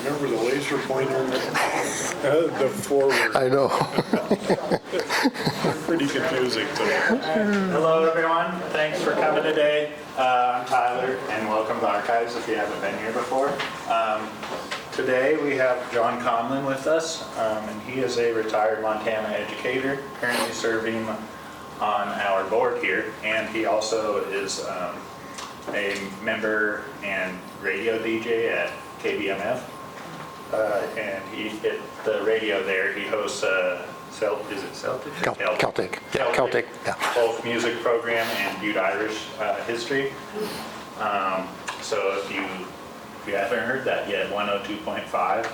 Remember the laser pointer? The forward. I know. Pretty confusing to me. Hello, everyone. Thanks for coming today. I'm Tyler, and welcome to Archives if you haven't been here before. Today we have John Conlan with us, and he is a retired Montana educator, currently serving on our board here, and he also is a member and radio DJ at KBMF. And he at the radio there, he hosts is it Celtic? Celtic. Yeah, Celtic. Yeah. Folk music program and Butte Irish history. So if you haven't heard that yet, 102.5.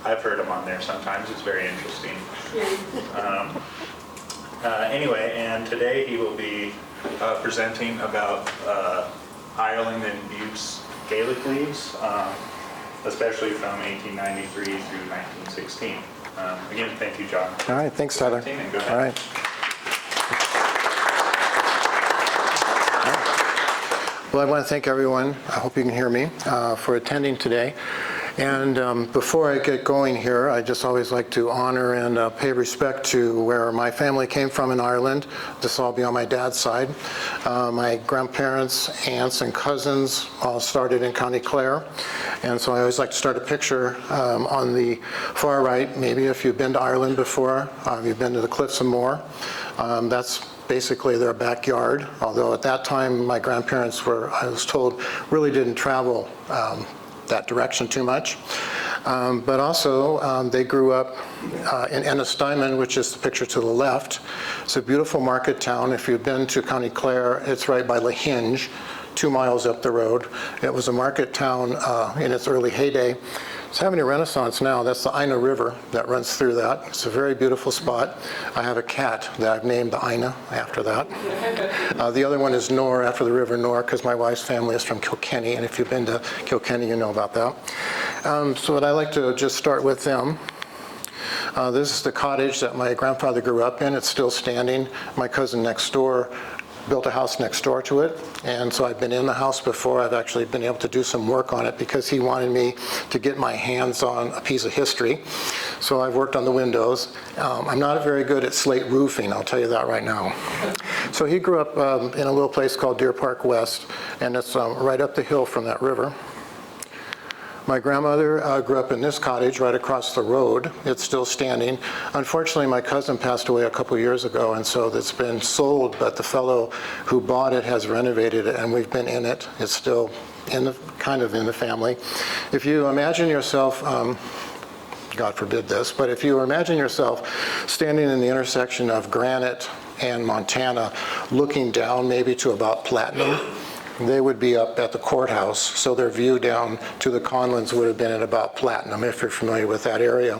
I've heard him on there sometimes. It's very interesting. Anyway, and today he will be presenting about Ireland and Butte's Gaelic Leagues, especially from 1893 through 1916. Again, thank you, John. All right, thanks, Tyler. And go ahead. All right. Well, I want to thank everyone, I hope you can hear me, for attending today. And before I get going here, I just always like to honor and pay respect to where my family came from in Ireland. This will all be on my dad's side. My grandparents, aunts, and cousins all started in County Clare. And so I always like to start a picture on the far right. Maybe if you've been to Ireland before, you've been to the Cliffs of Moher. That's basically their backyard, although at that time my grandparents were, I was told, really didn't travel that direction too much. But also they grew up in Ennistimon, which is the picture to the left. It's a beautiful market town. If you've been to County Clare, it's right by Lahinge, 2 miles up the road. It was a market town in its early heyday. It's having a renaissance now. That's the Ina River that runs through that. It's a very beautiful spot. I have a cat that I've named the Ina after that. The other one is Nor, after the river Nor, because my wife's family is from Kilkenny, and if you've been to Kilkenny, you know about that. So what I like to just start with them. This is the cottage that my grandfather grew up in. It's still standing. My cousin next door built a house next door to it, and so I've been in the house before. I've actually been able to do some work on it because he wanted me to get my hands on a piece of history. So I've worked on the windows. I'm not very good at slate roofing, I'll tell you that right now. So he grew up in a little place called Deer Park West, and it's right up the hill from that river. My grandmother grew up in this cottage right across the road. It's still standing. Unfortunately, my cousin passed away a couple years ago, and so it's been sold, but the fellow who bought it has renovated it, and we've been in it. It's still kind of in the family. If you imagine yourself, God forbid this, but if you imagine yourself standing in the intersection of Granite and Montana, looking down maybe to about Platinum, they would be up at the courthouse, so their view down to the Conlans would have been at about Platinum, if you're familiar with that area.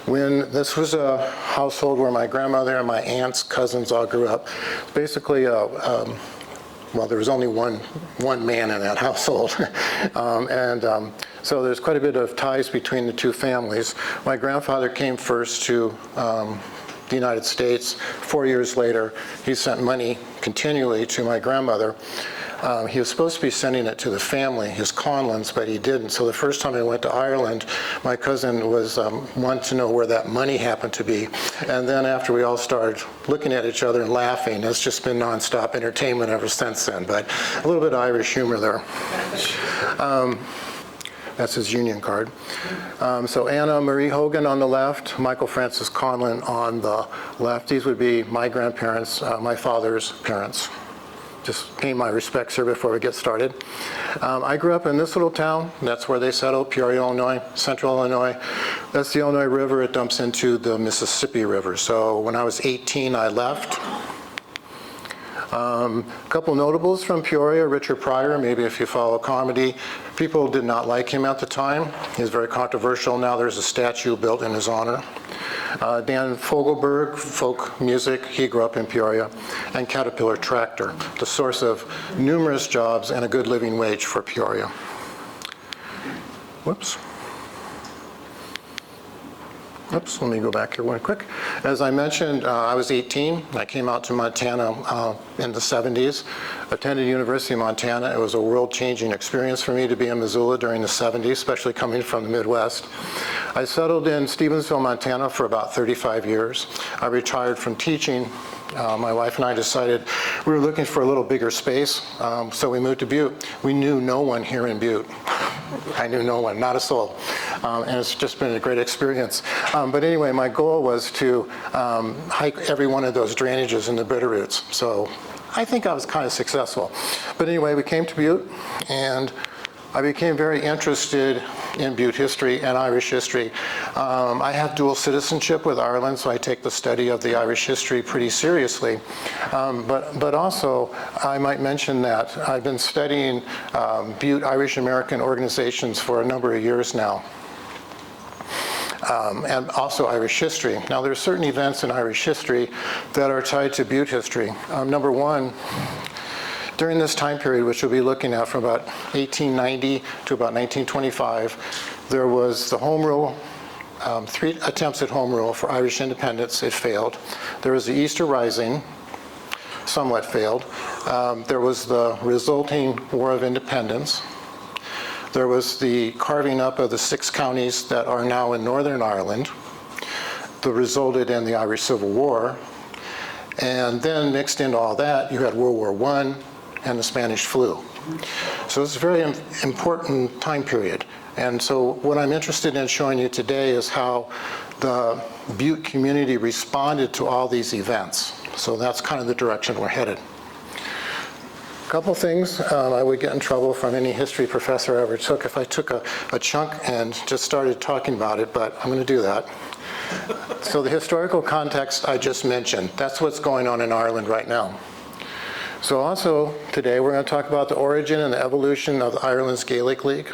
When this was a household where my grandmother and my aunts, cousins all grew up, basically, well, there was only one man in that household. So there's quite a bit of ties between the two families. My grandfather came first to the United States. 4 years later, he sent money continually to my grandmother. He was supposed to be sending it to the family, his Conlans, but he didn't. So the first time I went to Ireland, my cousin was wanted to know where that money happened to be. And then after we all started looking at each other and laughing, it's just been nonstop entertainment ever since then. But a little bit of Irish humor there. That's his union card. So Anna Marie Hogan on the left, Michael Francis Conlan on the left. These would be my grandparents, my father's parents. Just pay my respects here before we get started. I grew up in this little town. That's where they settled, Peoria, Illinois, central Illinois. That's the Illinois River. It dumps into the Mississippi River. So when I was 18, I left. A couple notables from Peoria, Richard Pryor, maybe if you follow comedy. People did not like him at the time. He was very controversial. Now there's a statue built in his honor. Dan Fogelberg, folk music, he grew up in Peoria. And Caterpillar Tractor, the source of numerous jobs and a good living wage for Peoria. Whoops. Oops, let me go back here one quick. As I mentioned, I was 18. I came out to Montana in the 70s, attended University of Montana. It was a world-changing experience for me to be in Missoula during the 70s, especially coming from the Midwest. I settled in Stevensville, Montana for about 35 years. I retired from teaching. My wife and I decided we were looking for a little bigger space, so we moved to Butte. We knew no one here in Butte. I knew no one, not a soul. And it's just been a great experience. But anyway, my goal was to hike every one of those drainages in the Bitterroots. So I think I was kind of successful. But anyway, we came to Butte, and I became very interested in Butte history and Irish history. I have dual citizenship with Ireland, so I take the study of the Irish history pretty seriously. But also, I might mention that I've been studying Butte Irish American organizations for a number of years now. And also Irish history. Now, there are certain events in Irish history that are tied to Butte history. Number one, during this time period, which we'll be looking at from about 1890 to about 1925, there was the Home Rule, 3 attempts at Home Rule for Irish independence. It failed. There was the Easter Rising, somewhat failed. There was the resulting War of Independence. There was the carving up of the 6 counties that are now in Northern Ireland that resulted in the Irish Civil War. And then mixed into all that, you had World War I and the Spanish flu. So it's a very important time period. And so what I'm interested in showing you today is how the Butte community responded to all these events. So that's kind of the direction we're headed. A couple things I would get in trouble from any history professor I ever took if I took a chunk and just started talking about it, but I'm going to do that. So the historical context I just mentioned, that's what's going on in Ireland right now. So also today we're going to talk about the origin and the evolution of Ireland's Gaelic League.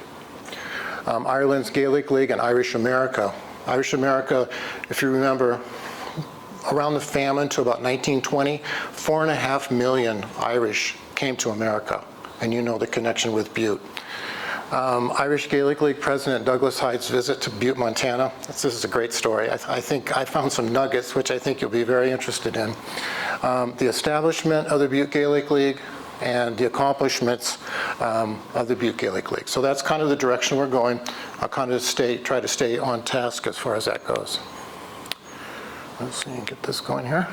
Ireland's Gaelic League and Irish America. Irish America, if you remember, around the famine to about 1920, 4.5 million Irish came to America, and you know the connection with Butte. Irish Gaelic League President Douglas Hyde's visit to Butte, Montana. This is a great story. I think I found some nuggets, which I think you'll be very interested in. The establishment of the Butte Gaelic League and the accomplishments of the Butte Gaelic League. So that's kind of the direction we're going. I'll kind of try to stay on task as far as that goes. Let's see, get this going here.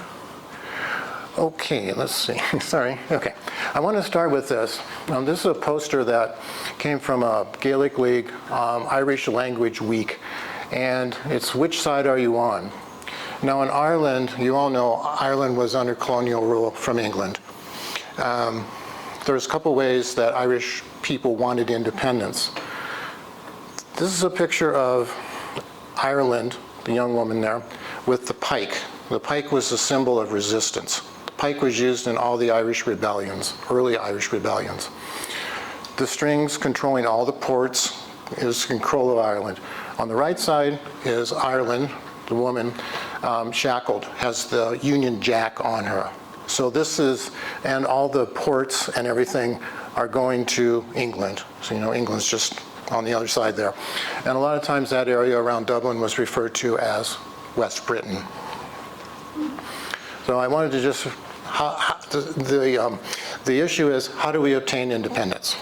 Okay, let's see. Sorry. Okay. I want to start with this. This is a poster that came from a Gaelic League Irish Language Week, and it's "Which side are you on?" Now in Ireland, you all know Ireland was under colonial rule from England. There's a couple ways that Irish people wanted independence. This is a picture of Ireland, the young woman there, with the pike. The pike was a symbol of resistance. Pike was used in all the Irish rebellions, early Irish rebellions. The strings controlling all the ports is control of Ireland. On the right side is Ireland, the woman shackled, has the Union Jack on her. So this is, and all the ports and everything are going to England. So you know England's just on the other side there. And a lot of times that area around Dublin was referred to as West Britain. So I wanted to just, the issue is, how do we obtain independence?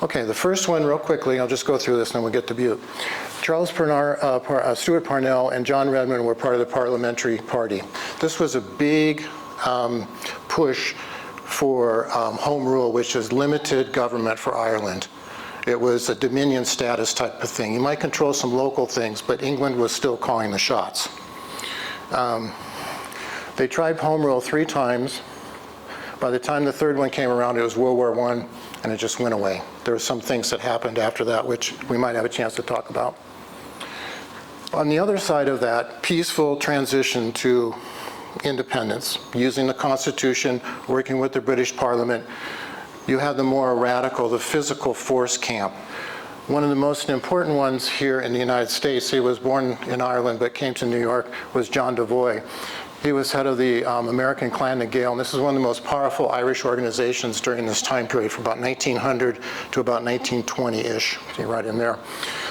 Okay, the first one, real quickly, I'll just go through this and then we'll get to Butte. Stuart Parnell and John Redmond were part of the Parliamentary Party. This was a big push for Home Rule, which is limited government for Ireland. It was a dominion status type of thing. You might control some local things, but England was still calling the shots. They tried Home Rule 3 times. By the time the third one came around, it was World War I, and it just went away. There were some things that happened after that, which we might have a chance to talk about. On the other side of that, peaceful transition to independence, using the Constitution, working with the British Parliament, you have the more radical, the physical force camp. One of the most important ones here in the United States, he was born in Ireland but came to New York, was John Devoy. He was head of the American Clan na Gael, and this is one of the most powerful Irish organizations during this time period, from about 1900 to about 1920-ish. See right in there.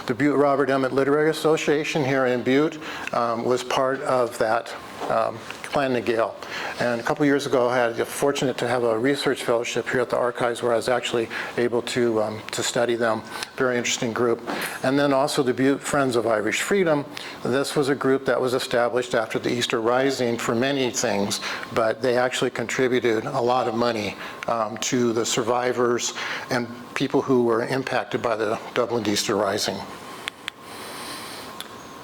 The Butte Robert Emmett Literary Association here in Butte was part of that Clan na Gael. And a couple years ago, I had the fortunate to have a research fellowship here at the archives where I was actually able to study them. Very interesting group. And then also the Butte Friends of Irish Freedom. This was a group that was established after the Easter Rising for many things, but they actually contributed a lot of money to the survivors and people who were impacted by the Dublin Easter Rising.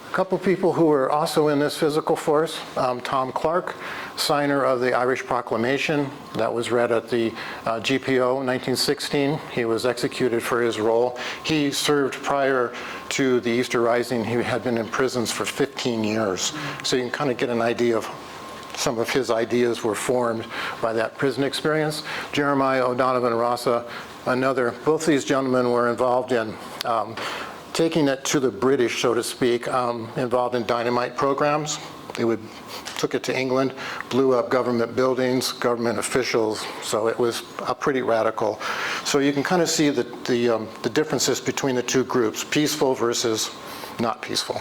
A couple people who were also in this physical force, Tom Clark, signer of the Irish Proclamation that was read at the GPO in 1916. He was executed for his role. He served prior to the Easter Rising. He had been in prisons for 15 years. So you can kind of get an idea of some of his ideas were formed by that prison experience. Jeremiah O'Donovan Rossa, both these gentlemen were involved in taking it to the British, so to speak, involved in dynamite programs. They took it to England, blew up government buildings, government officials, so it was pretty radical. So you can kind of see the differences between the two groups, peaceful versus not peaceful.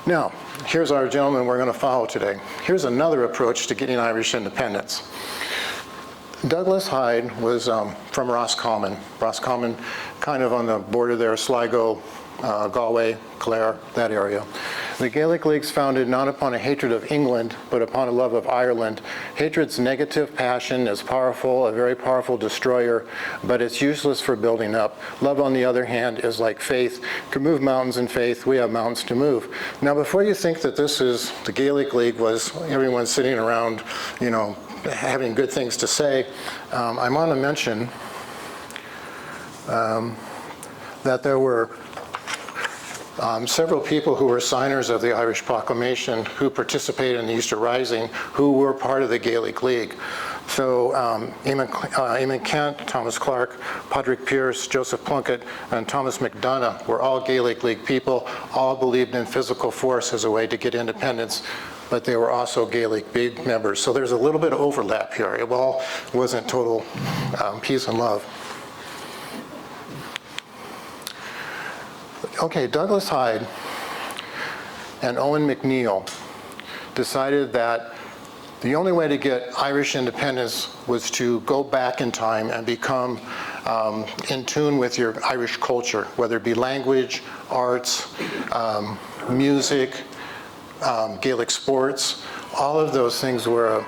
Now, here's our gentleman we're going to follow today. Here's another approach to getting Irish independence. Douglas Hyde was from Roscommon. Roscommon, kind of on the border there, Sligo, Galway, Clare, that area. The Gaelic League's founded not upon a hatred of England, but upon a love of Ireland. Hatred's negative passion is powerful, a very powerful destroyer, but it's useless for building up. Love, on the other hand, is like faith. Can move mountains in faith, we have mountains to move. Now, before you think that this is, the Gaelic League was everyone sitting around, having good things to say, I want to mention that there were several people who were signers of the Irish Proclamation who participated in the Easter Rising who were part of the Gaelic League. So Eamon Kent, Thomas Clark, Padraig Pearse, Joseph Plunkett, and Thomas McDonough were all Gaelic League people, all believed in physical force as a way to get independence, but they were also Gaelic League members. So there's a little bit of overlap here. It all wasn't total peace and love. Okay, Douglas Hyde and Eoin MacNeill decided that the only way to get Irish independence was to go back in time and become in tune with your Irish culture, whether it be language, arts, music, Gaelic sports. All of those things were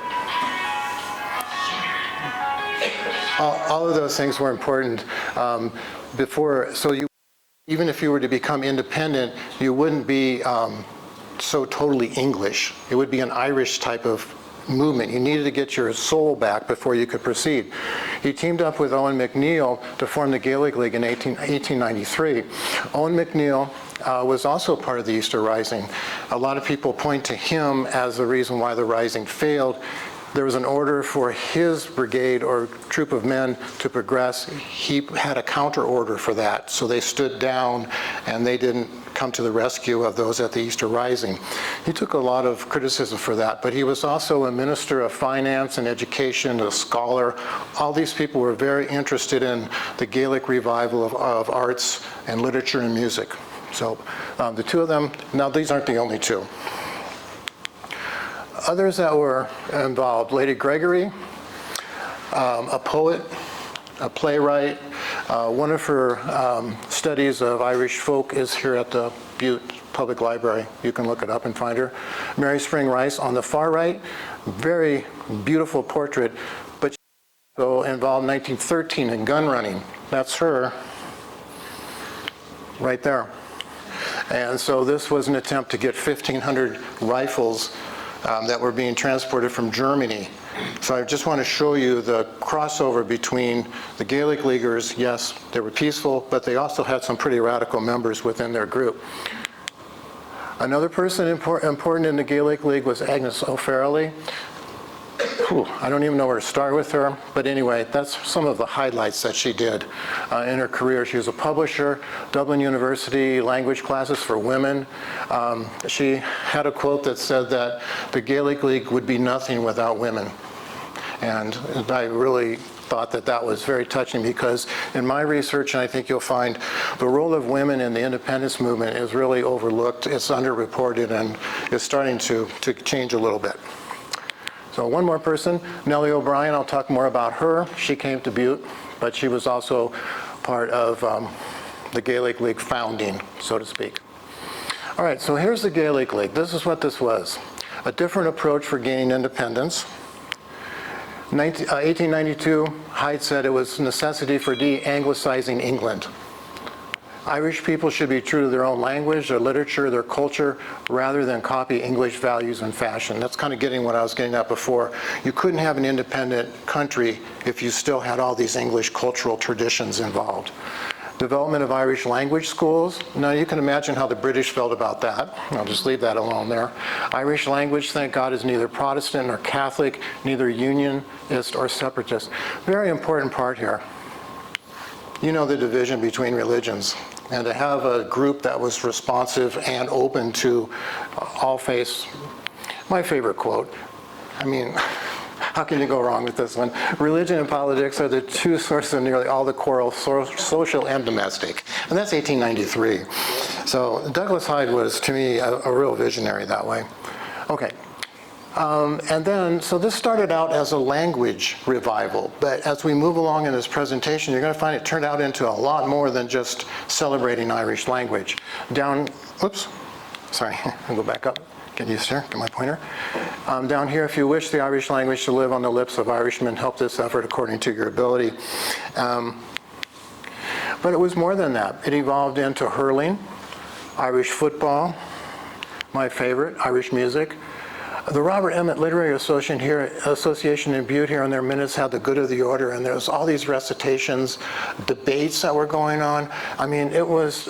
important before. So even if you were to become independent, you wouldn't be so totally English. It would be an Irish type of movement. You needed to get your soul back before you could proceed. He teamed up with Eoin MacNeill to form the Gaelic League in 1893. Eoin MacNeill was also part of the Easter Rising. A lot of people point to him as the reason why the Rising failed. There was an order for his brigade or troop of men to progress. He had a counter order for that, so they stood down and they didn't come to the rescue of those at the Easter Rising. He took a lot of criticism for that, but he was also a minister of finance and education, a scholar. All these people were very interested in the Gaelic revival of arts and literature and music. So the two of them, now these aren't the only two. Others that were involved, Lady Gregory, a poet, a playwright. One of her studies of Irish folk is here at the Butte Public Library. You can look it up and find her. Mary Spring Rice on the far right, very beautiful portrait, but she was also involved in 1913 in gun running. That's her right there. And so this was an attempt to get 1,500 rifles that were being transported from Germany. So I just want to show you the crossover between the Gaelic Leaguers. Yes, they were peaceful, but they also had some pretty radical members within their group. Another person important in the Gaelic League was Agnes O'Farrelly, I don't even know where to start with her, but anyway, that's some of the highlights that she did in her career. She was a publisher, Dublin University language classes for women. She had a quote that said that the Gaelic League would be nothing without women. And I really thought that that was very touching, because in my research, and I think you'll find, the role of women in the independence movement is really overlooked, it's underreported, and it's starting to change a little bit. So one more person, Nellie O'Brien, I'll talk more about her. She came to Butte, but she was also part of the Gaelic League founding, so to speak. All right, so here's the Gaelic League. This is what this was. A different approach for gaining independence. 1892, Hyde said it was necessity for de-Anglicizing England. Irish people should be true to their own language, their literature, their culture, rather than copy English values and fashion. That's kind of getting what I was getting at before. You couldn't have an independent country if you still had all these English cultural traditions involved. Development of Irish language schools. Now you can imagine how the British felt about that. I'll just leave that alone there. Irish language, thank God, is neither Protestant nor Catholic, neither unionist or separatist. Very important part here. You know the division between religions. And to have a group that was responsive and open to all faiths. My favorite quote, I mean, how can you go wrong with this one? Religion and politics are the two sources of nearly all the quarrels, social and domestic. And that's 1893. So Douglas Hyde was, to me, a real visionary that way. Okay. And then, so this started out as a language revival, but as we move along in this presentation, you're going to find it turned out into a lot more than just celebrating Irish language. Oops, sorry, I'll go back up. Get used here, get my pointer. Down here, if you wish the Irish language to live on the lips of Irishmen, help this effort according to your ability. But it was more than that. It evolved into hurling, Irish football, my favorite, Irish music. The Robert Emmet Literary Association in Butte here in their minutes had the good of the order, and there was all these recitations, debates that were going on. I mean, it was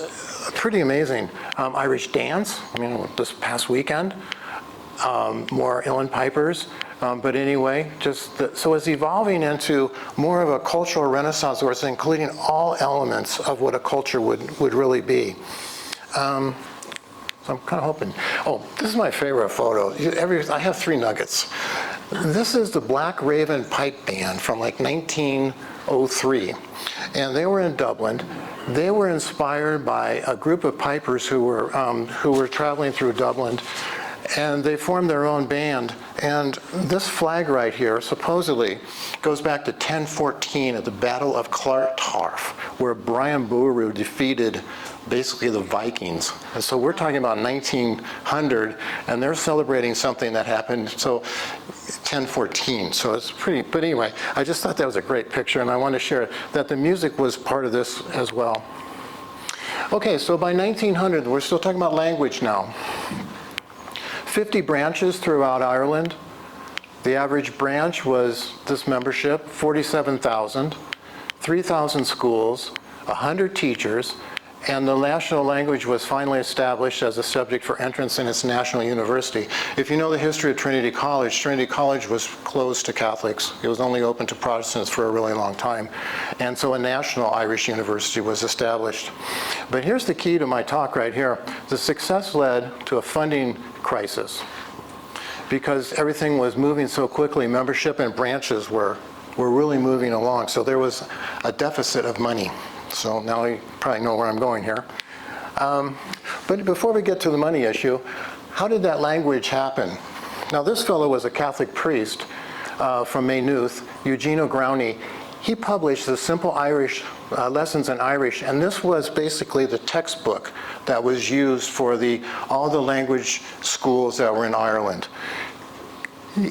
pretty amazing. Irish dance, I mean, this past weekend, more uilleann pipers. But anyway, so it's evolving into more of a cultural renaissance where it's including all elements of what a culture would really be. So I'm kind of hoping, this is my favorite photo. I have 3 nuggets. This is the Black Raven Pipe Band from like 1903. And they were in Dublin. They were inspired by a group of pipers who were traveling through Dublin. And they formed their own band. And this flag right here supposedly goes back to 1014 at the Battle of Clontarf, where Brian Boru defeated basically the Vikings. And so we're talking about 1900, and they're celebrating something that happened, so 1014. So it's pretty, but anyway, I just thought that was a great picture, and I want to share it, that the music was part of this as well. Okay, so by 1900, we're still talking about language now. 50 branches throughout Ireland. The average branch was this membership, 47,000, 3,000 schools, 100 teachers, and the national language was finally established as a subject for entrance in its national university. If you know the history of Trinity College was closed to Catholics. It was only open to Protestants for a really long time. And so a national Irish university was established. But here's the key to my talk right here. The success led to a funding crisis because everything was moving so quickly. Membership and branches were really moving along. So there was a deficit of money. So now you probably know where I'm going here. But before we get to the money issue, how did that language happen? Now this fellow was a Catholic priest from Maynooth, Eugene O'Growney. He published the Simple Irish Lessons in Irish, and this was basically the textbook that was used for all the language schools that were in Ireland.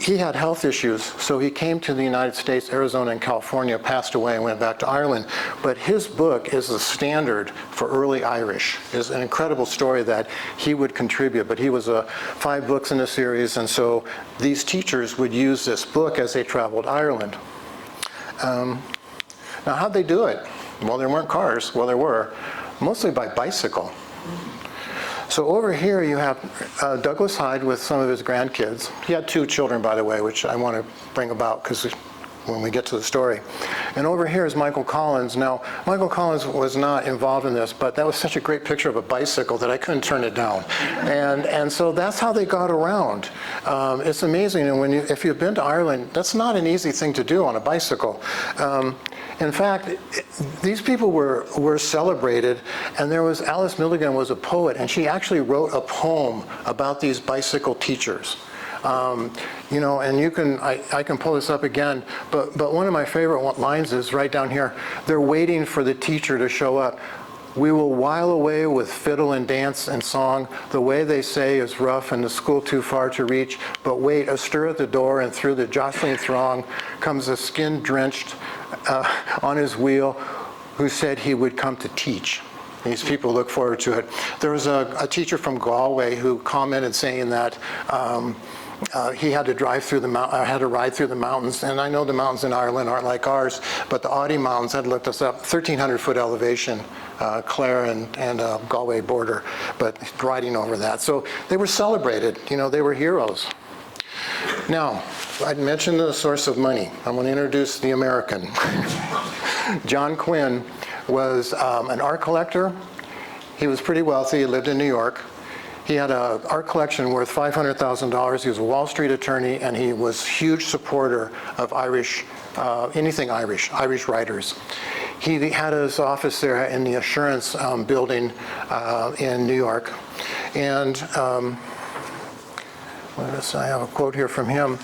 He had health issues, so he came to the United States, Arizona, and California, passed away, and went back to Ireland. But his book is the standard for early Irish. It's an incredible story that he would contribute, but he was 5 books in a series, and so these teachers would use this book as they traveled Ireland. Now, how'd they do it? Well, there weren't cars. Well, there were, mostly by bicycle. So over here you have Douglas Hyde with some of his grandkids. He had 2 children, by the way, which I want to bring about because when we get to the story. And over here is Michael Collins. Now, Michael Collins was not involved in this, but that was such a great picture of a bicycle that I couldn't turn it down. And so that's how they got around. It's amazing, and if you've been to Ireland, that's not an easy thing to do on a bicycle. In fact, these people were celebrated, and there was Alice Milligan was a poet, and she actually wrote a poem about these bicycle teachers. You know, and I can pull this up again, but one of my favorite lines is right down here. They're waiting for the teacher to show up. We will while away with fiddle and dance and song. The way they say is rough and the school too far to reach. But wait, a stir at the door, and through the jostling throng comes a skin-drenched on his wheel who said he would come to teach. These people look forward to it. There was a teacher from Galway who commented saying that he had to ride through the mountains, and I know the mountains in Ireland aren't like ours, but the Audi Mountains, I'd looked this up, 1,300-foot elevation, Clare and Galway border, but riding over that. So they were celebrated, you know, they were heroes. Now, I'd mentioned the source of money. I'm going to introduce the American. John Quinn was an art collector. He was pretty wealthy, he lived in New York. He had an art collection worth $500,000. He was a Wall Street attorney, and he was a huge supporter of anything Irish writers. He had his office there in the Assurance building in New York. And I have a quote here from him.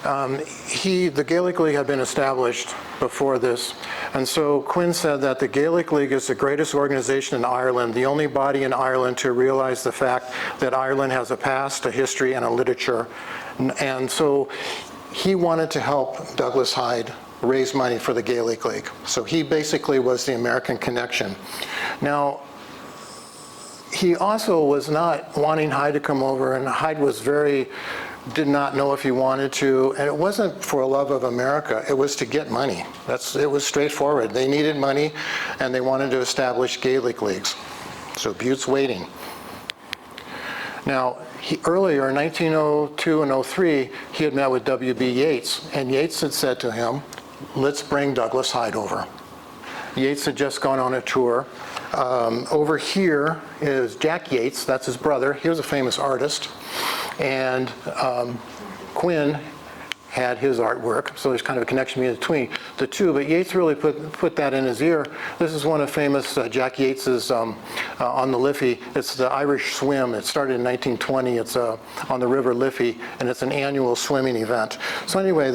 The Gaelic League had been established before this, and so Quinn said that the Gaelic League is the greatest organization in Ireland, the only body in Ireland to realize the fact that Ireland has a past, a history, and a literature. And so he wanted to help Douglas Hyde raise money for the Gaelic League. So he basically was the American connection. Now, he also was not wanting Hyde to come over, and Hyde did not know if he wanted to, and it wasn't for a love of America, it was to get money. It was straightforward. They needed money, and they wanted to establish Gaelic leagues. So Butte's waiting. Now, earlier in 1902 and 03, he had met with W.B. Yeats, and Yeats had said to him, let's bring Douglas Hyde over. Yeats had just gone on a tour. Over here is Jack Yeats, that's his brother. He was a famous artist. And Quinn had his artwork, so there's kind of a connection between the two, but Yeats really put that in his ear. This is one of famous Jack Yeats's on the Liffey. It's the Irish Swim. It started in 1920. It's on the River Liffey, and it's an annual swimming event. So anyway,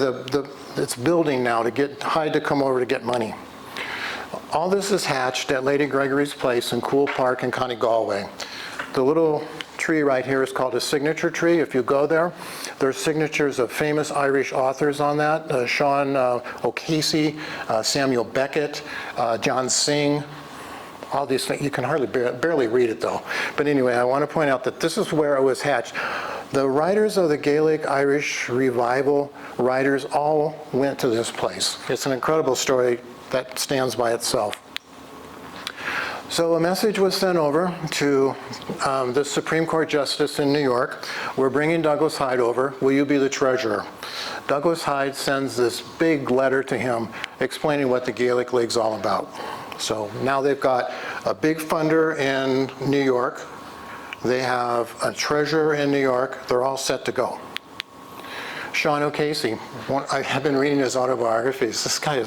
it's building now to get Hyde to come over to get money. All this is hatched at Lady Gregory's Place in Cool Park in County Galway. The little tree right here is called a signature tree. If you go there, there's signatures of famous Irish authors on that. Sean O'Casey, Samuel Beckett, John Synge, all these things. You can hardly barely read it though. But anyway, I want to point out that this is where it was hatched. The writers of the Gaelic Irish revival writers all went to this place. It's an incredible story that stands by itself. So a message was sent over to the Supreme Court Justice in New York. We're bringing Douglas Hyde over. Will you be the treasurer? Douglas Hyde sends this big letter to him explaining what the Gaelic League's all about. So now they've got a big funder in New York. They have a treasurer in New York. They're all set to go. Sean O'Casey, I have been reading his autobiographies. This guy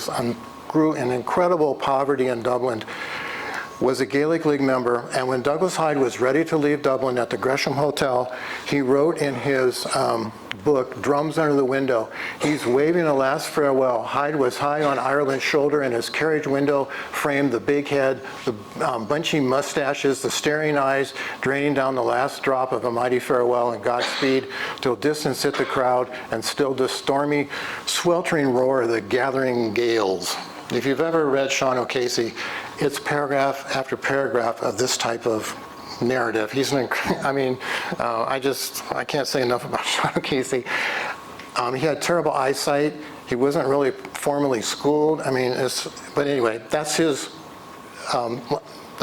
grew in incredible poverty in Dublin, was a Gaelic League member, and when Douglas Hyde was ready to leave Dublin at the Gresham Hotel, he wrote in his book, Drums Under the Window, he's waving a last farewell. Hyde was high on Ireland's shoulder, and his carriage window framed the big head, the bunchy mustaches, the staring eyes, draining down the last drop of a mighty farewell and Godspeed, till distance hit the crowd, and still the stormy, sweltering roar of the gathering gales. If you've ever read Sean O'Casey, it's paragraph after paragraph of this type of narrative. He's I can't say enough about Sean O'Casey. He had terrible eyesight. He wasn't really formally schooled. But anyway, that's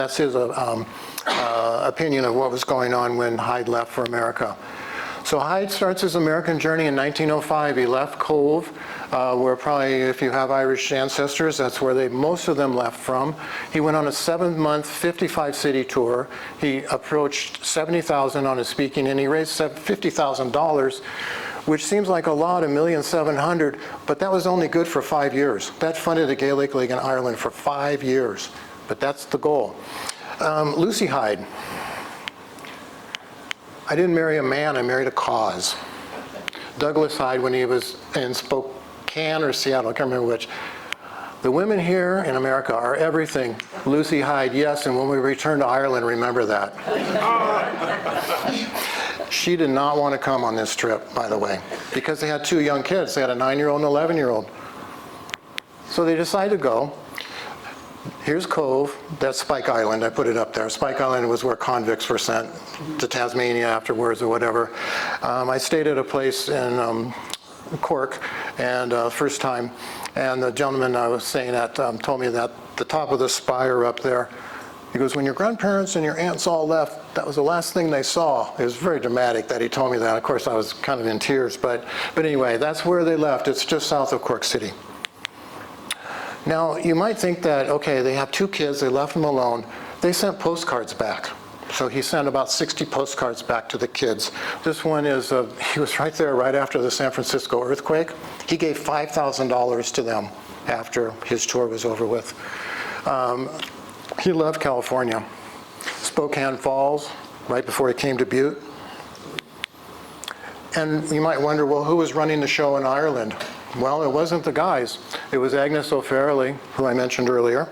That's his opinion of what was going on when Hyde left for America. So Hyde starts his American journey in 1905. He left Cove, where probably, if you have Irish ancestors, that's where most of them left from. He went on a 7-month, 55-city tour. He approached 70,000 on his speaking, and he raised $50,000, which seems like a lot, $1,700,000, but that was only good for 5 years. That funded the Gaelic League in Ireland for 5 years, but that's the goal. Lucy Hyde. I didn't marry a man, I married a cause. Douglas Hyde, when he was in Spokane or Seattle, I can't remember which. The women here in America are everything. Lucy Hyde, yes, and when we return to Ireland, remember that. She did not want to come on this trip, by the way, because they had 2 young kids. They had a 9-year-old and an 11-year-old. So they decided to go. Here's Cove, that's Spike Island, I put it up there. Spike Island was where convicts were sent to Tasmania afterwards or whatever. I stayed at a place in Cork, and first time, and the gentleman I was staying at told me that the top of the spire up there, he goes, when your grandparents and your aunts all left, that was the last thing they saw. It was very dramatic that he told me that. Of course, I was kind of in tears, but anyway, that's where they left. It's just south of Cork City. Now, you might think that, okay, they have 2 kids, they left them alone. They sent postcards back. So he sent about 60 postcards back to the kids. This one is, he was right there right after the San Francisco earthquake. He gave $5,000 to them after his tour was over with. He loved California. Spokane Falls, right before he came to Butte. And you might wonder, well, who was running the show in Ireland? Well, it wasn't the guys. It was Agnes O'Farrelly, who I mentioned earlier,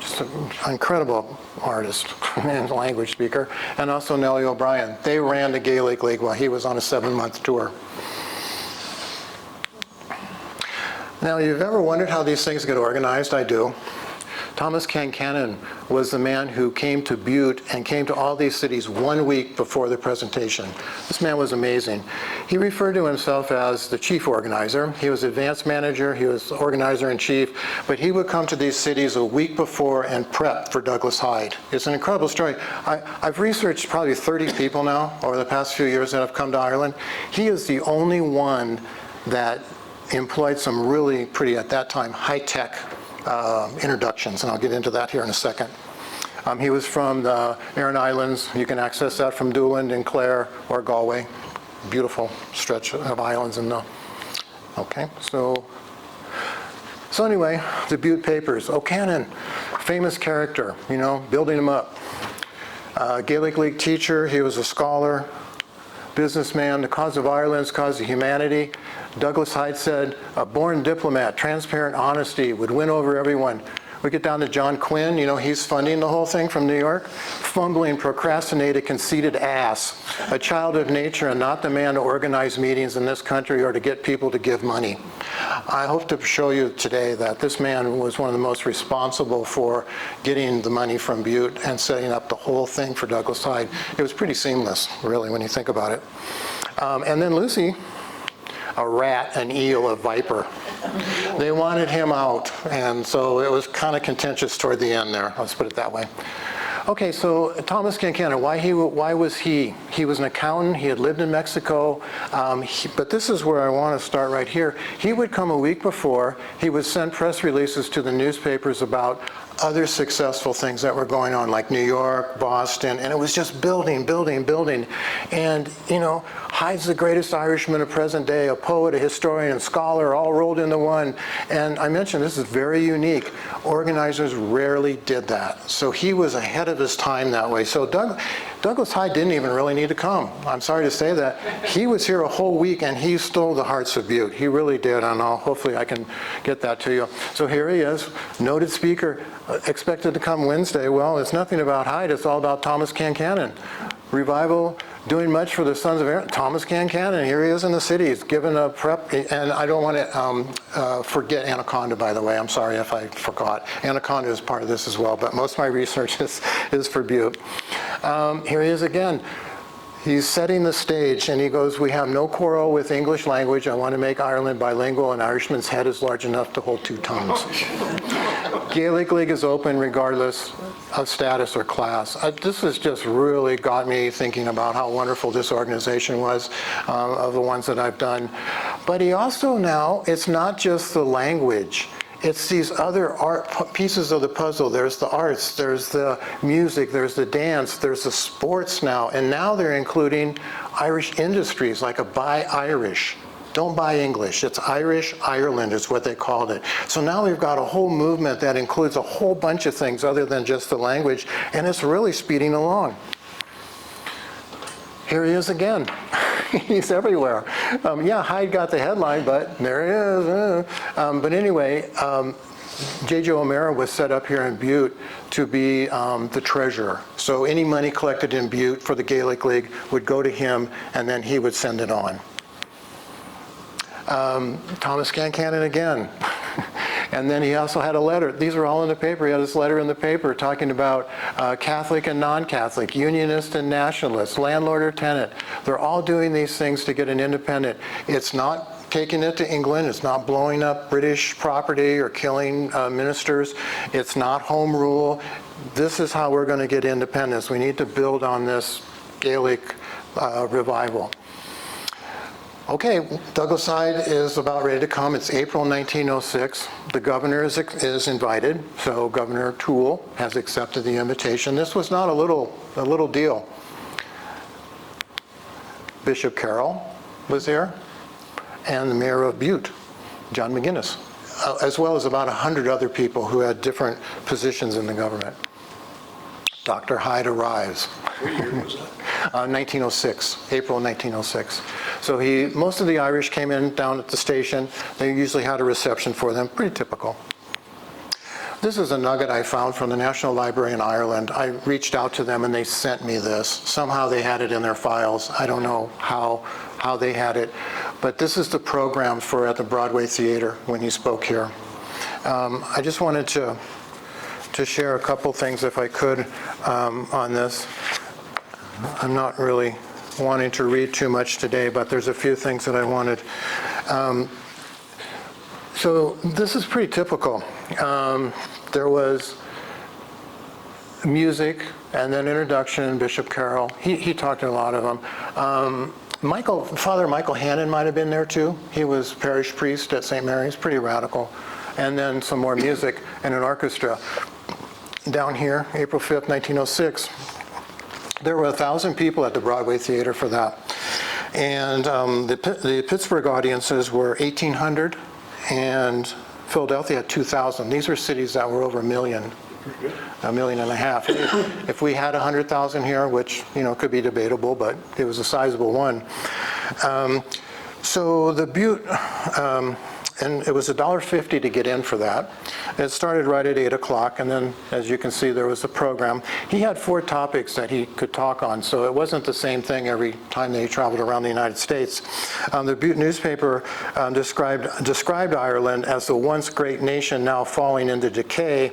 just an incredible artist and language speaker, and also Nellie O'Brien. They ran the Gaelic League while he was on a 7-month tour. Now, you've ever wondered how these things get organized? I do. Thomas Conlan was the man who came to Butte and came to all these cities 1 week before the presentation. This man was amazing. He referred to himself as the chief organizer. He was advanced manager, he was organizer-in-chief, but he would come to these cities a week before and prep for Douglas Hyde. It's an incredible story. I've researched probably 30 people now over the past few years that have come to Ireland. He is the only one that employed some really pretty, at that time, high-tech introductions, and I'll get into that here in a second. He was from the Aran Islands. You can access that from Doolan and Clare or Galway. Beautiful stretch of islands in the, okay, so anyway, the Butte papers. O'Cannon, famous character, you know, building him up. Gaelic League teacher, he was a scholar, businessman, the cause of Ireland's cause of humanity. Douglas Hyde said, a born diplomat, transparent honesty would win over everyone. We get down to John Quinn, you know, he's funding the whole thing from New York. Fumbling, procrastinated, conceited ass. A child of nature and not the man to organize meetings in this country or to get people to give money. I hope to show you today that this man was one of the most responsible for getting the money from Butte and setting up the whole thing for Douglas Hyde. It was pretty seamless, really, when you think about it. And then Lucy, a rat, an eel, a viper. They wanted him out, and so it was kind of contentious toward the end there. Let's put it that way. Okay, so Thomas Conlan, why was he? He was an accountant. He had lived in Mexico, but this is where I want to start right here. He would come a week before. He would send press releases to the newspapers about other successful things that were going on, like New York, Boston, and it was just building, building, building. And, you know, Hyde's the greatest Irishman of present day, a poet, a historian, a scholar, all rolled into one. And I mentioned this is very unique. Organizers rarely did that. So he was ahead of his time that way. So Douglas Hyde didn't even really need to come. I'm sorry to say that. He was here a whole week and he stole the hearts of Butte. He really did, and hopefully I can get that to you. So here he is, noted speaker, expected to come Wednesday. Well, it's nothing about Hyde, it's all about Thomas Conlan. Revival, doing much for the sons of Erin. Thomas Conlan, here he is in the city. He's given a prep, and I don't want to forget Anaconda, by the way. I'm sorry if I forgot. Anaconda is part of this as well, but most of my research is for Butte. Here he is again. He's setting the stage, and he goes, "We have no quarrel with English language. I want to make Ireland bilingual. An Irishman's head is large enough to hold 2 tongues." Gaelic League is open regardless of status or class. This has just really got me thinking about how wonderful this organization was, of the ones that I've done. But he also now, it's not just the language. It's these other pieces of the puzzle. There's the arts, there's the music, there's the dance, there's the sports now. And now they're including Irish industries, like a Buy Irish. Don't buy English. It's Irish Ireland is what they called it. So now we've got a whole movement that includes a whole bunch of things other than just the language, and it's really speeding along. Here he is again. He's everywhere. Yeah, Hyde got the headline, but there he is. But anyway, J.J. O'Mara was set up here in Butte to be the treasurer. So any money collected in Butte for the Gaelic League would go to him, and then he would send it on. Thomas Gancannon again. And then he also had a letter. These are all in the paper. He had this letter in the paper talking about Catholic and non-Catholic, unionist and nationalist, landlord or tenant. They're all doing these things to get an independent. It's not taking it to England. It's not blowing up British property or killing ministers. It's not home rule. This is how we're going to get independence. We need to build on this Gaelic revival. Okay, Douglas Hyde is about ready to come. It's April 1906. The governor is invited, so Governor Toole has accepted the invitation. This was not a little deal. Bishop Carroll was there, and the mayor of Butte, John McGuinness, as well as about 100 other people who had different positions in the government. Dr. Hyde arrives. What year was that? 1906, April 1906. So most of the Irish came in down at the station. They usually had a reception for them, pretty typical. This is a nugget I found from the National Library in Ireland. I reached out to them and they sent me this. Somehow they had it in their files. I don't know how they had it. But this is the program at the Broadway Theater when he spoke here. I just wanted to share a couple things, if I could, on this. I'm not really wanting to read too much today, but there's a few things that I wanted. So this is pretty typical. There was music and then introduction, Bishop Carroll. He talked to a lot of them. Father Michael Hannon might have been there too. He was parish priest at St. Mary's, pretty radical. And then some more music and an orchestra. Down here, April 5th, 1906. There were 1,000 people at the Broadway Theater for that. And the Pittsburgh audiences were 1,800, and Philadelphia had 2,000. These were cities that were over a million and a half. If we had 100,000 here, which could be debatable, but it was a sizable one. So the Butte, and it was $1.50 to get in for that. It started right at 8 o'clock, and then, as you can see, there was a program. He had 4 topics that he could talk on, so it wasn't the same thing every time that he traveled around the United States. The Butte newspaper described Ireland as the once great nation now falling into decay,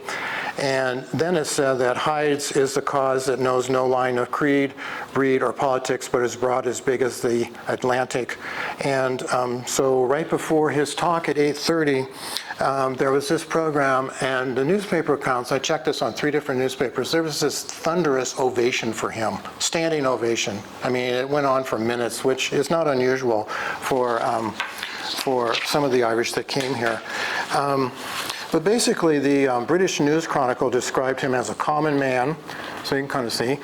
and then it said that Hyde's is the cause that knows no line of creed, breed, or politics, but is broad as big as the Atlantic. And so right before his talk at 8:30, there was this program, and the newspaper accounts, I checked this on 3 different newspapers, there was this thunderous ovation for him, standing ovation. I mean, it went on for minutes, which is not unusual for some of the Irish that came here. But basically, the British News Chronicle described him as a common man, so you can kind of see,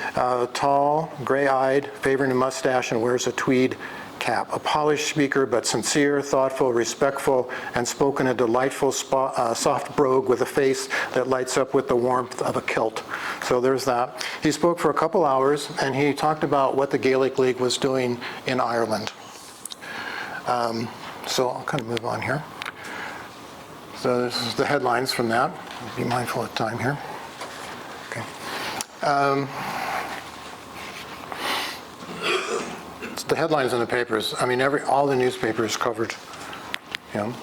tall, gray-eyed, favoring a mustache, and wears a tweed cap. A polished speaker, but sincere, thoughtful, respectful, and spoke in a delightful, soft brogue with a face that lights up with the warmth of a kilt. So there's that. He spoke for a couple hours, and he talked about what the Gaelic League was doing in Ireland. So I'll kind of move on here. So this is the headlines from that. Be mindful of time here. Okay. The headlines in the papers. I mean, all the newspapers covered him.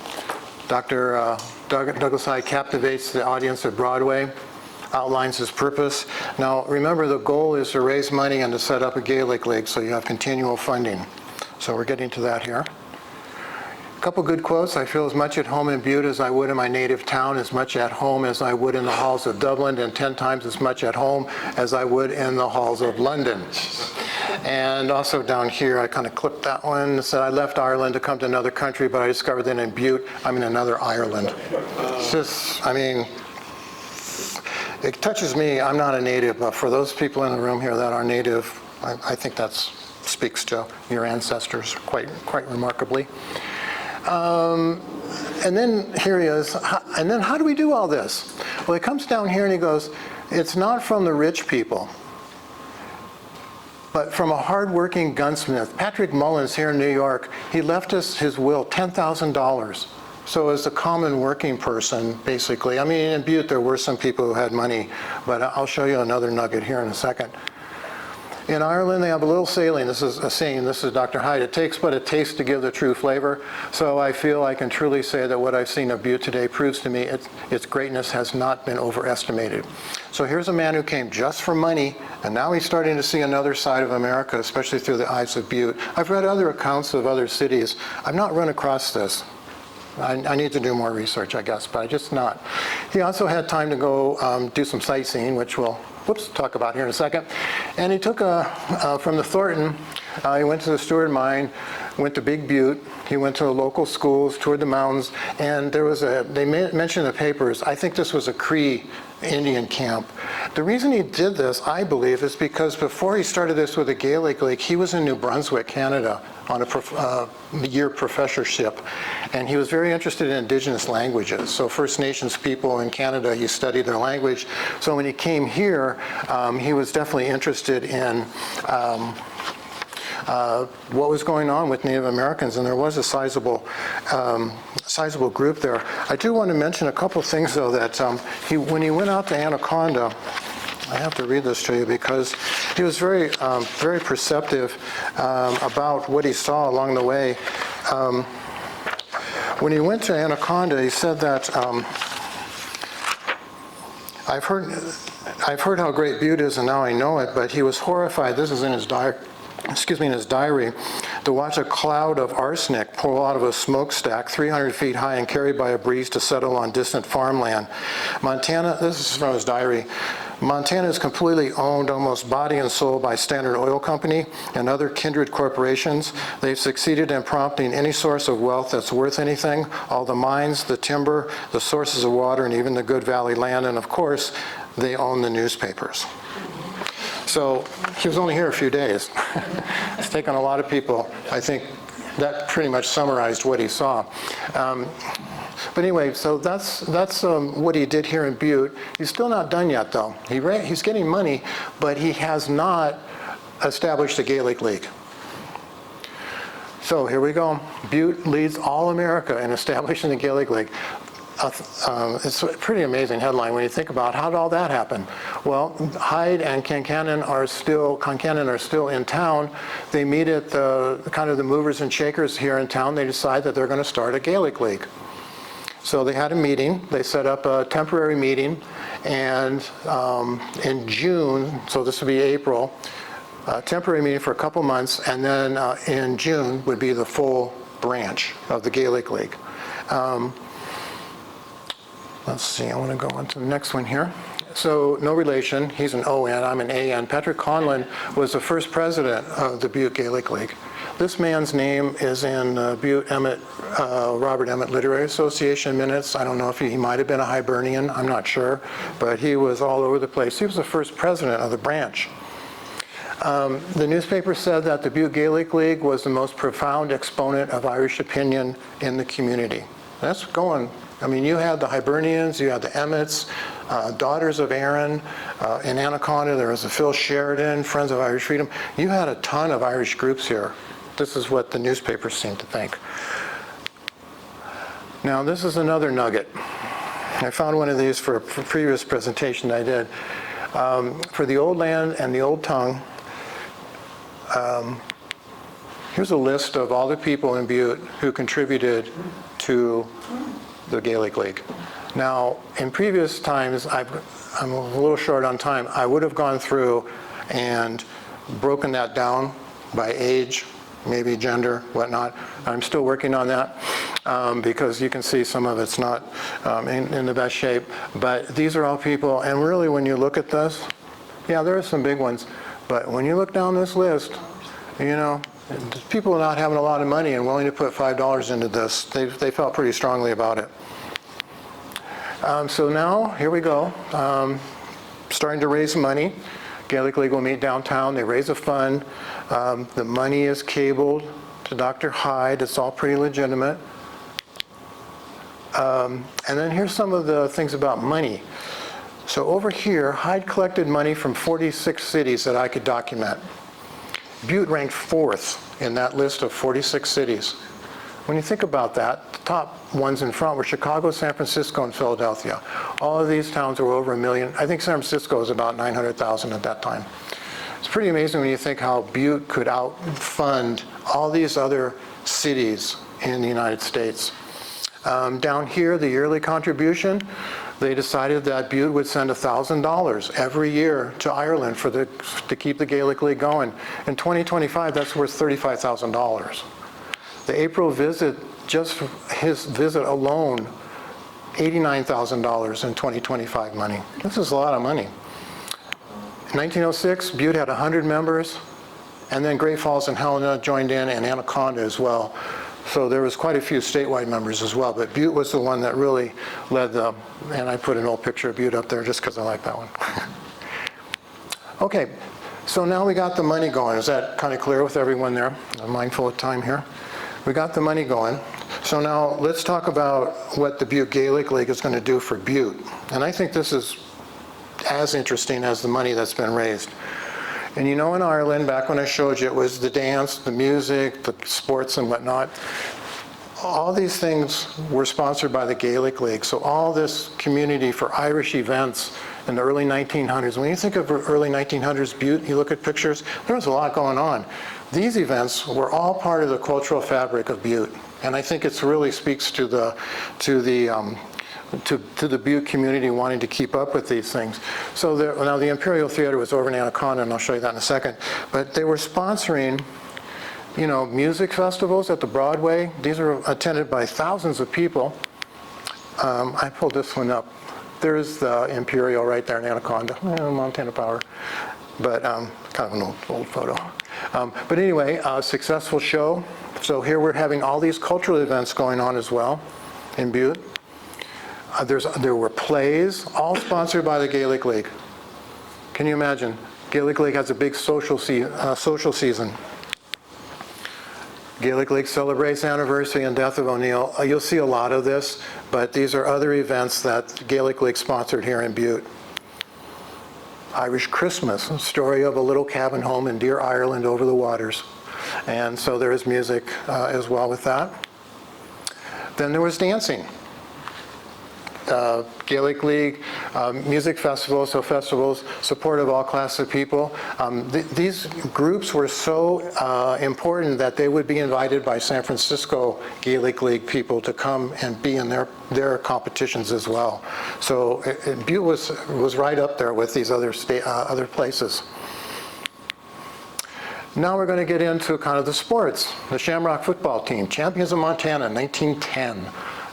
Dr. Douglas Hyde captivates the audience at Broadway. outlines his purpose. Now, remember, the goal is to raise money and to set up a Gaelic League, so you have continual funding. So we're getting to that here. A couple good quotes. I feel as much at home in Butte as I would in my native town, as much at home as I would in the halls of Dublin, and 10 times as much at home as I would in the halls of London. And also down here, I kind of clipped that one. It said, I left Ireland to come to another country, but I discovered that in Butte, I'm in another Ireland. It's just, I mean, it touches me. I'm not a native, but for those people in the room here that are native, I think that speaks to your ancestors quite remarkably. And then here he is. And then how do we do all this? Well, he comes down here and he goes, it's not from the rich people, but from a hard-working gunsmith. Patrick Mullins here in New York, he left us his will, $10,000. So as a common working person, basically, I mean, in Butte there were some people who had money, but I'll show you another nugget here in a second. In Ireland, they have a little saying. This is a saying. This is Dr. Hyde. It takes but a taste to give the true flavor. So I feel I can truly say that what I've seen of Butte today proves to me its greatness has not been overestimated. So here's a man who came just for money, and now he's starting to see another side of America, especially through the eyes of Butte. I've read other accounts of other cities. I've not run across this. I need to do more research, I guess, but I just not. He also had time to go do some sightseeing, which we'll talk about here in a second. And he took from the Thornton, he went to the Stewart Mine, went to Big Butte, he went to the local schools, toured the mountains, and there was they mentioned in the papers, I think this was a Cree Indian camp. The reason he did this, I believe, is because before he started this with the Gaelic League, he was in New Brunswick, Canada, on a year professorship, and he was very interested in indigenous languages. So First Nations people in Canada, he studied their language. So when he came here, he was definitely interested in what was going on with Native Americans, and there was a sizable group there. I do want to mention a couple things, though, that when he went out to Anaconda, I have to read this to you because he was very perceptive about what he saw along the way. When he went to Anaconda, he said that I've heard how great Butte is, and now I know it. But he was horrified. This is in his diary, to watch a cloud of arsenic pour out of a smokestack 300 feet high and carried by a breeze to settle on distant farmland. Montana, this is from his diary, Montana is completely owned almost body and soul by Standard Oil Company and other kindred corporations. They've succeeded in prompting any source of wealth that's worth anything, all the mines, the timber, the sources of water, and even the good valley land, and of course, they own the newspapers. So he was only here a few days. It's taken a lot of people. I think that pretty much summarized what he saw. But anyway, so that's what he did here in Butte. He's still not done yet, though. He's getting money, but he has not established a Gaelic League. So here we go. Butte leads all America in establishing the Gaelic League. It's a pretty amazing headline when you think about how did all that happen. Well, Hyde and Conlan are still in town. They meet at kind of the movers and shakers here in town. They decide that they're going to start a Gaelic League. So they had a meeting. They set up a temporary meeting, and in June, so this would be April, a temporary meeting for a couple months, and then in June would be the full branch of the Gaelic League. Let's see, I want to go on to the next one here. So, no relation, he's an O-N, I'm an A-N. Patrick Conlan was the first president of the Butte Gaelic League. This man's name is in Butte Robert Emmett Literary Association minutes. I don't know if he might have been a Hibernian, I'm not sure, but he was all over the place. He was the first president of the branch. The newspaper said that the Butte Gaelic League was the most profound exponent of Irish opinion in the community. That's going. I mean, you had the Hibernians, you had the Emmets, Daughters of Erin. In Anaconda, there was a Phil Sheridan, Friends of Irish Freedom. You had a ton of Irish groups here. This is what the newspapers seem to think. Now, this is another nugget. I found one of these for a previous presentation I did. For the old land and the old tongue, here's a list of all the people in Butte who contributed to the Gaelic League. Now, in previous times, I'm a little short on time, I would have gone through and broken that down by age, maybe gender, whatnot. I'm still working on that because you can see some of it's not in the best shape. But these are all people, and really when you look at this, yeah, there are some big ones. But when you look down this list, you know, people are not having a lot of money and willing to put $5 into this. They felt pretty strongly about it. So now, here we go. Starting to raise money. Gaelic League will meet downtown. They raise a fund. The money is cabled to Dr. Hyde. It's all pretty legitimate. And then here's some of the things about money. So over here, Hyde collected money from 46 cities that I could document. Butte ranked 4th in that list of 46 cities. When you think about that, the top ones in front were Chicago, San Francisco, and Philadelphia. All of these towns were over 1 million. I think San Francisco was about 900,000 at that time. It's pretty amazing when you think how Butte could outfund all these other cities in the United States. Down here, the yearly contribution, they decided that Butte would send $1,000 every year to Ireland to keep the Gaelic League going. In 2025, that's worth $35,000. The April visit, just his visit alone, $89,000 in 2025 money. This is a lot of money. In 1906, Butte had 100 members, and then Great Falls and Helena joined in, and Anaconda as well. So there was quite a few statewide members as well, but Butte was the one that really led the, and I put an old picture of Butte up there just because I like that one. Okay, so now we got the money going. Is that kind of clear with everyone there? I'm mindful of time here. We got the money going. So now let's talk about what the Butte Gaelic League is going to do for Butte. And I think this is as interesting as the money that's been raised. And you know, in Ireland, back when I showed you, it was the dance, the music, the sports and whatnot. All these things were sponsored by the Gaelic League. So all this community for Irish events in the early 1900s. When you think of early 1900s Butte, you look at pictures, there was a lot going on. These events were all part of the cultural fabric of Butte. And I think it really speaks to the Butte community wanting to keep up with these things. So now the Imperial Theater was over in Anaconda, and I'll show you that in a second. But they were sponsoring, you know, music festivals at the Broadway. These are attended by thousands of people. I pulled this one up. There's the Imperial right there in Anaconda, Montana Power. But kind of an old photo. But anyway, a successful show. So here we're having all these cultural events going on as well in Butte. There were plays, all sponsored by the Gaelic League. Can you imagine? Gaelic League has a big social season. Gaelic League celebrates the anniversary and death of O'Neill. You'll see a lot of this, but these are other events that Gaelic League sponsored here in Butte. Irish Christmas, a story of a little cabin home in dear Ireland over the waters. And so there is music as well with that. Then there was dancing. Gaelic League, music festivals, so festivals, support of all classes of people. These groups were so important that they would be invited by San Francisco Gaelic League people to come and be in their competitions as well. So Butte was right up there with these other places. Now we're going to get into kind of the sports. The Shamrock football team, champions of Montana, 1910.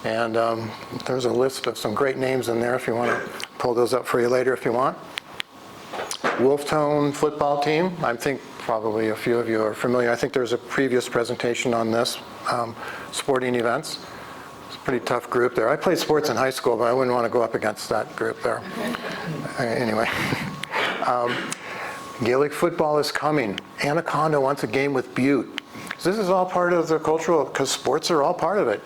And there's a list of some great names in there if you want to pull those up for you later if you want. Wolftone football team, I think probably a few of you are familiar. I think there's a previous presentation on this, sporting events. It's a pretty tough group there. I played sports in high school, but I wouldn't want to go up against that group there. Anyway. Gaelic football is coming. Anaconda wants a game with Butte. This is all part of the cultural, because sports are all part of it.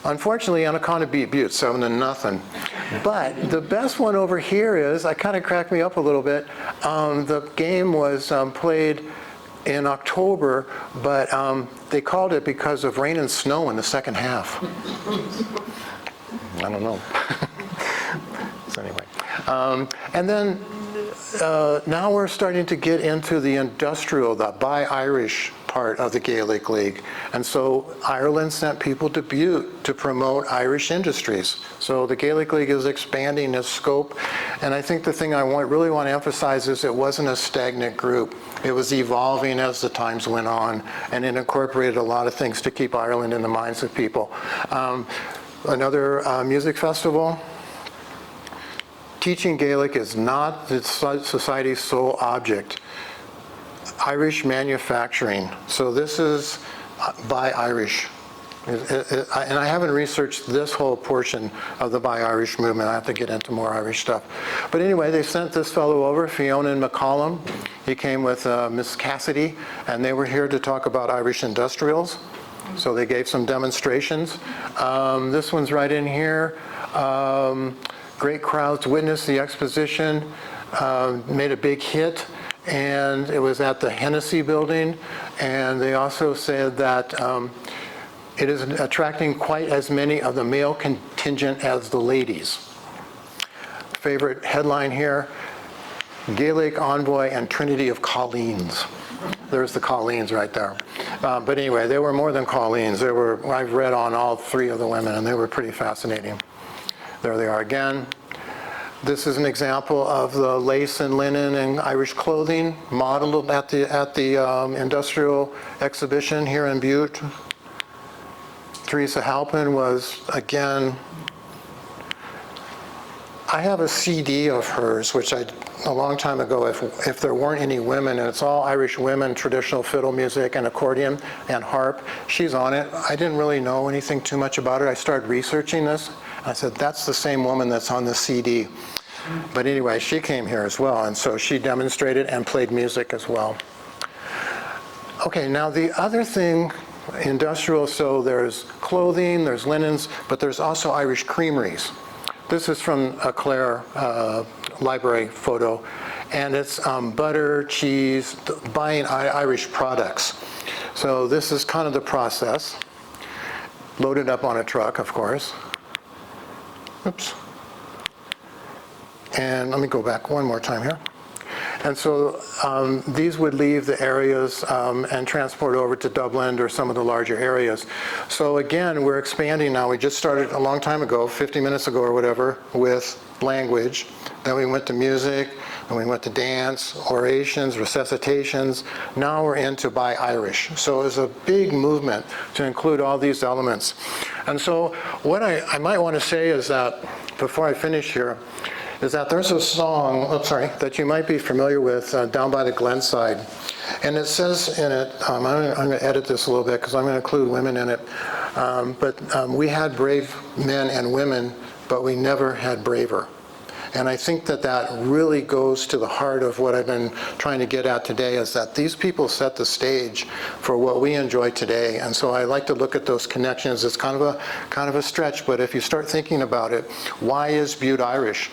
Unfortunately, Anaconda beat Butte 7-0. But the best one over here is, I kind of cracked me up a little bit. The game was played in October, but they called it because of rain and snow in the second half. I don't know. So anyway, and then now we're starting to get into the industrial, the Buy Irish part of the Gaelic League. And so Ireland sent people to Butte to promote Irish industries. So the Gaelic League is expanding its scope. And I think the thing I really want to emphasize is it wasn't a stagnant group. It was evolving as the times went on, and it incorporated a lot of things to keep Ireland in the minds of people. Another music festival. Teaching Gaelic is not the society's sole object. Irish manufacturing. So this is by Irish. And I haven't researched this whole portion of the Buy Irish movement. I have to get into more Irish stuff. But anyway, they sent this fellow over, Fiona and McCollum. He came with Miss Cassidy, and they were here to talk about Irish industrials. So they gave some demonstrations. This one's right in here. Great crowds witnessed the exposition, made a big hit, and it was at the Hennessy building. And they also said that it is attracting quite as many of the male contingent as the ladies. Favorite headline here, Gaelic Envoy and Trinity of Colleens. There's the Colleens right there. But anyway, they were more than Colleens. I've read on all three of the women, and they were pretty fascinating. There they are again. This is an example of the lace and linen and Irish clothing modeled at the industrial exhibition here in Butte. Teresa Halpin was, again, I have a CD of hers, which a long time ago, if there weren't any women, and it's all Irish women, traditional fiddle music and accordion and harp, she's on it. I didn't really know anything too much about her. I started researching this. I said, that's the same woman that's on the CD. But anyway, she came here as well, and so she demonstrated and played music as well. Okay, now the other thing, industrial, so there's clothing, there's linens, but there's also Irish creameries. This is from a Clare library photo, and it's butter, cheese, buying Irish products. So this is kind of the process. Loaded up on a truck, of course. Oops. And let me go back one more time here. And so these would leave the areas and transport over to Dublin or some of the larger areas. So again, we're expanding now. We just started a long time ago, 50 minutes ago or whatever, with language. Then we went to music, and we went to dance, orations, recitations. Now we're into Buy Irish. So it's a big movement to include all these elements. And so what I might want to say is that, before I finish here, is that there's a song, that you might be familiar with down by the Glenside. And it says in it, I'm going to edit this a little bit because I'm going to include women in it, but we had brave men and women, but we never had braver. And I think that that really goes to the heart of what I've been trying to get at today, is that these people set the stage for what we enjoy today. And so I like to look at those connections. It's kind of a stretch, but if you start thinking about it, why is Butte Irish?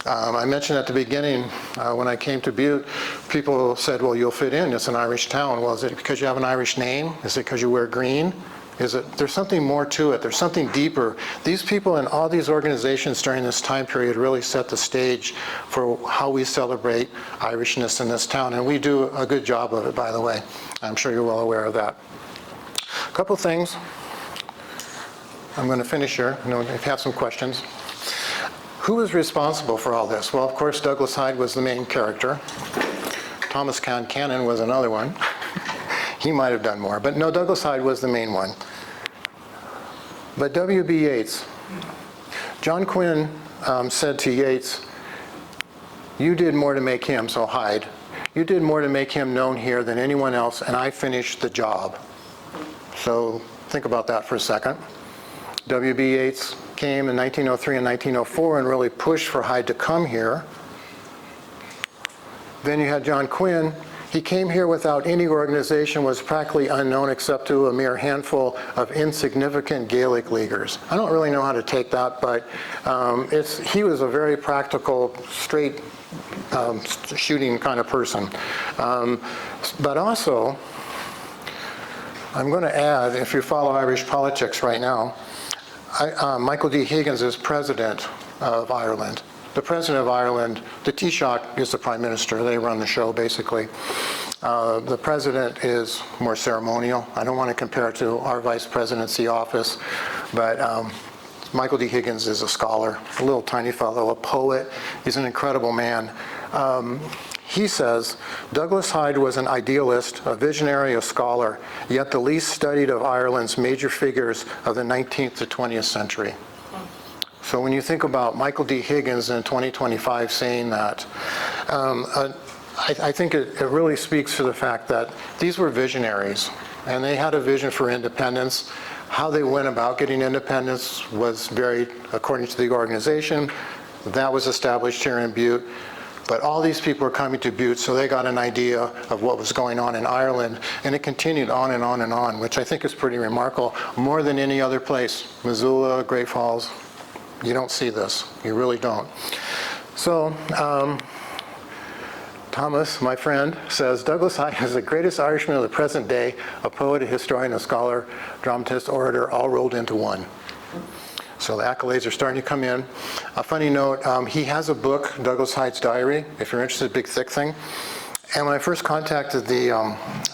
I mentioned at the beginning, when I came to Butte, people said, well, you'll fit in, it's an Irish town. Well, is it because you have an Irish name? Is it because you wear green? There's something more to it, there's something deeper. These people and all these organizations during this time period really set the stage for how we celebrate Irishness in this town, and we do a good job of it, by the way. I'm sure you're well aware of that. A couple things. I'm going to finish here, if you have some questions. Who was responsible for all this? Well, of course, Douglas Hyde was the main character. Thomas Conlan was another one. He might have done more, but no, Douglas Hyde was the main one. But W.B. Yeats, John Quinn said to Yeats, you did more to make him, so Hyde, you did more to make him known here than anyone else, and I finished the job. So think about that for a second. W.B. Yeats came in 1903 and 1904 and really pushed for Hyde to come here. Then you had John Quinn. He came here without any organization, was practically unknown except to a mere handful of insignificant Gaelic Leaguers. I don't really know how to take that, but he was a very practical, straight shooting kind of person. But also, I'm going to add, if you follow Irish politics right now, Michael D. Higgins is president of Ireland. the President of Ireland, the Taoiseach is the Prime Minister. They run the show, basically. The President is more ceremonial. I don't want to compare it to our Vice Presidency office, but Michael D. Higgins is a scholar, a little tiny fellow, a poet. He's an incredible man. He says, Douglas Hyde was an idealist, a visionary, a scholar, yet the least studied of Ireland's major figures of the 19th to 20th century. So when you think about Michael D. Higgins in 2025 saying that, I think it really speaks to the fact that these were visionaries, and they had a vision for independence. How they went about getting independence was varied according to the organization. That was established here in Butte. But all these people were coming to Butte, so they got an idea of what was going on in Ireland, and it continued on and on and on, which I think is pretty remarkable, more than any other place. Missoula, Great Falls, you don't see this. You really don't. So, Thomas, my friend, says, Douglas Hyde is the greatest Irishman of the present day, a poet, a historian, a scholar, dramatist, orator, all rolled into one. So the accolades are starting to come in. A funny note, he has a book, Douglas Hyde's Diary, if you're interested, big thick thing. And when I first contacted the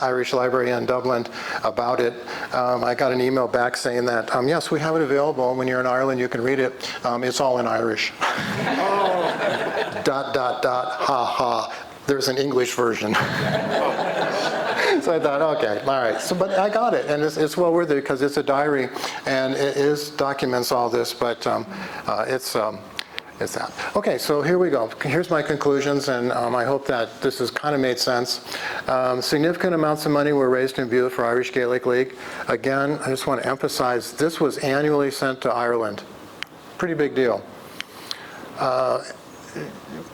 Irish Library in Dublin about it, I got an email back saying that, yes, we have it available. When you're in Ireland, you can read it. It's all in Irish. Ha ha. There's an English version. So I thought, okay, all right. So, but I got it, and it's well worth it because it's a diary, and it documents all this. But it's that. Okay, so here we go. Here's my conclusions, and I hope that this has kind of made sense. Significant amounts of money were raised in Butte for Irish Gaelic League. Again, I just want to emphasize this was annually sent to Ireland. Pretty big deal.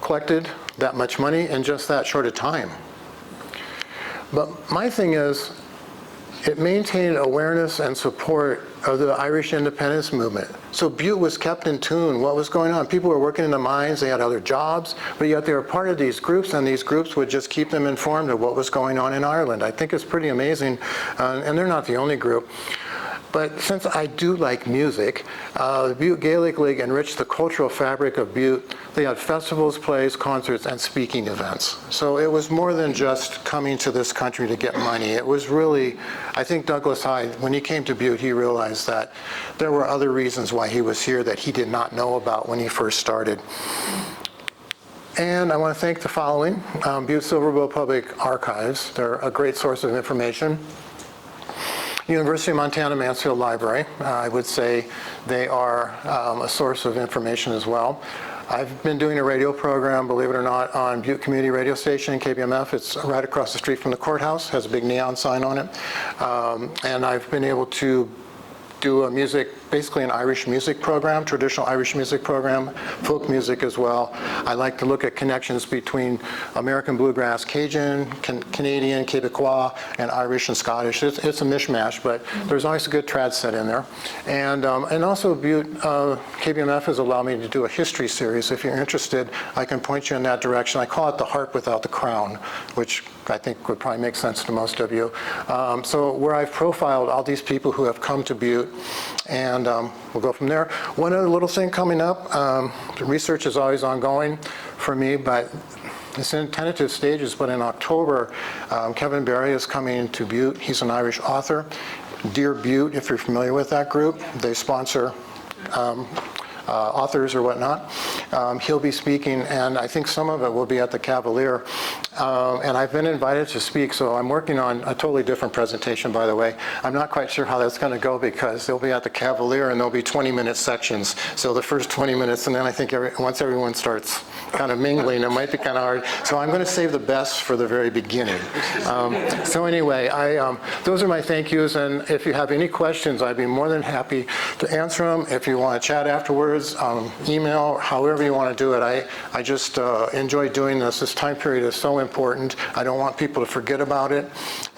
Collected that much money in just that short a time. But my thing is, it maintained awareness and support of the Irish independence movement. So Butte was kept in tune. What was going on? People were working in the mines, they had other jobs, but yet they were part of these groups, and these groups would just keep them informed of what was going on in Ireland. I think it's pretty amazing, and they're not the only group. But since I do like music, the Butte Gaelic League enriched the cultural fabric of Butte. They had festivals, plays, concerts, and speaking events. So it was more than just coming to this country to get money. It was really, I think Douglas Hyde, when he came to Butte, he realized that there were other reasons why he was here that he did not know about when he first started. And I want to thank the following. Butte-Silver Public Archives. They're a great source of information. University of Montana Mansfield Library, I would say they are a source of information as well. I've been doing a radio program, believe it or not, on Butte Community Radio Station, KBMF. It's right across the street from the courthouse, has a big neon sign on it. And I've been able to do a basically an Irish music program, traditional Irish music program, folk music as well. I like to look at connections between American bluegrass, Cajun, Canadian, Quebecois, and Irish and Scottish. It's a mishmash, but there's always a good trad set in there. And also Butte, KBMF has allowed me to do a history series. If you're interested, I can point you in that direction. I call it the harp without the crown, which I think would probably make sense to most of you. So where I've profiled all these people who have come to Butte, and we'll go from there. One other little thing coming up, the research is always ongoing for me, but it's in tentative stages, but in October, Kevin Barry is coming to Butte. He's an Irish author. Dear Butte, if you're familiar with that group, they sponsor authors or whatnot. He'll be speaking, and I think some of it will be at the Cavalier. And I've been invited to speak, so I'm working on a totally different presentation, by the way. I'm not quite sure how that's going to go because they'll be at the Cavalier and there'll be 20-minute sections. So the first 20 minutes, and then I think once everyone starts kind of mingling, it might be kind of hard. So I'm going to save the best for the very beginning. So anyway, those are my thank yous, and if you have any questions, I'd be more than happy to answer them. If you want to chat afterwards, email, however you want to do it. I just enjoy doing this. This time period is so important. I don't want people to forget about it,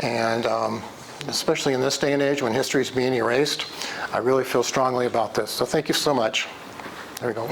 and especially in this day and age when history is being erased, I really feel strongly about this. So thank you so much. There we go.